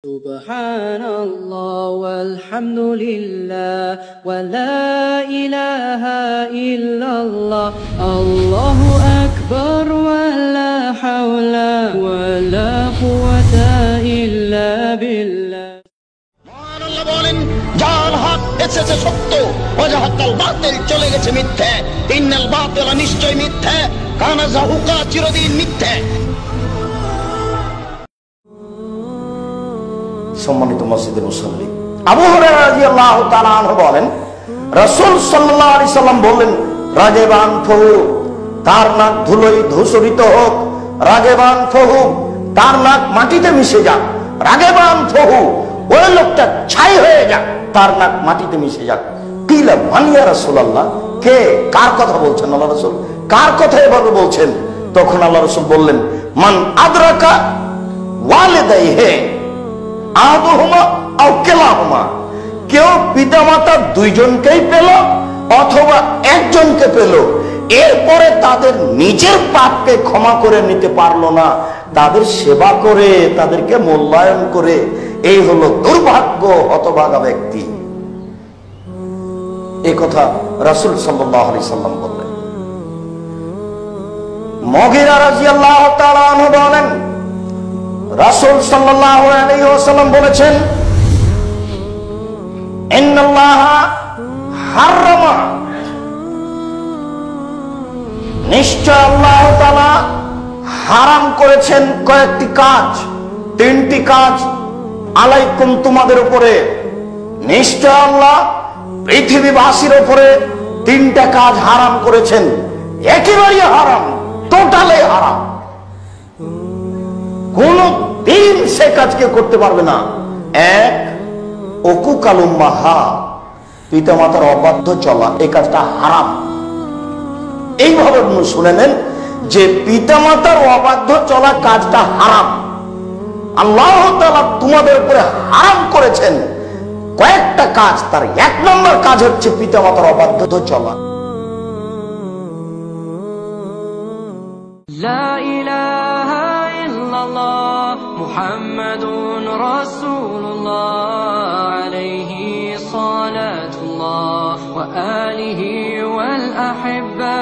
Subhanallah walhamdulillah wa la ilaha illallah Allahu akbar wa la hawla wa la quwwata illa billah মহান আল্লাহ বলেন যার হক এসেছে সত্য ওয়াজাহাকাল বাতিল চলে গেছে মিথ্যা ইন্নাল বাতিলা নিশ্চয় মিথ্যা কানা যাহুকা চিরদিন মিথ্যা। সম্মানিত মসজিদের মুসল্লি, আবু হুরায়রা রাদিয়াল্লাহু তাআলা আনহু বলেন রাসূল সাল্লাল্লাহু আলাইহি সাল্লাম বললেন রাগেবান ফহু তার নাক ধুলোয় ধূসরিত হোক, রাগেবান ফহু তার নাক মাটিতে মিশে যাক, রাগেবান ফহু ওই লোকটা ছাই হয়ে যাক, তার নাক মাটিতে মিশে যাক। কিলা মান ইয়া রাসূলুল্লাহ, কে কার কথা বলছেন আল্লাহ রাসূল, কার কথা এভাবে বলছেন? তখন আল্লাহ রাসূল বললেন মান আদরাকা ওয়ালিদাইহি আদুহুমা আও কিলাহুমা, কেউ পিতামাতা দুইজনকেই পেল অথবা একজনকে পেল, এরপরে তাদের নিজের পাপকে ক্ষমা করে নিতে পারলো না, তাদের সেবা করে তাদেরকে মূল্যায়ন করে, এই হলো দুর্ভাগ্য হতভাগা ব্যক্তি। এই কথা রাসূল সাল্লাল্লাহু আলাইহি সাল্লাম বললেন। মুগীরা রাদিয়াল্লাহু তাআলা আনহু বলেন রাসূল সাল্লাল্লাহু আলাইহি ওয়াসাল্লাম বলেছেন ইন্নাল্লাহা হারামা, নিশ্চয় আল্লাহ তাআলা হারাম করেছেন কয়েকটি কাজ, তিনটি কাজ আলাইকুম তোমাদের উপরে। নিশ্চয় আল্লাহ পৃথিবীবাসীর উপরে তিনটা কাজ হারাম করেছেন, একেবারে হারাম, টোটালি হারাম, কোন দিন সে কাজকে করতে পারবে না। এক, উকুকাল উম্মাহা, পিতা মাতার অবাধ্য চলা, এই কাজটা হারাম। এইভাবে শুনে নেন যে পিতা মাতার অবাধ্য চলা কাজটা হারাম। আল্লাহ তাআলা তোমাদের উপরে হারাম করেছেন কয়েকটা কাজ, তার এক নম্বর কাজ হচ্ছে পিতা মাতার অবাধ্য চলা। লা ইলাহা ইল্লাল্লাহ মুহাম্মাদুর রাসূলুল্লাহ আলাইহি সালাতুল্লাহ ওয়া আলিহি ওয়াল আহিব্বা।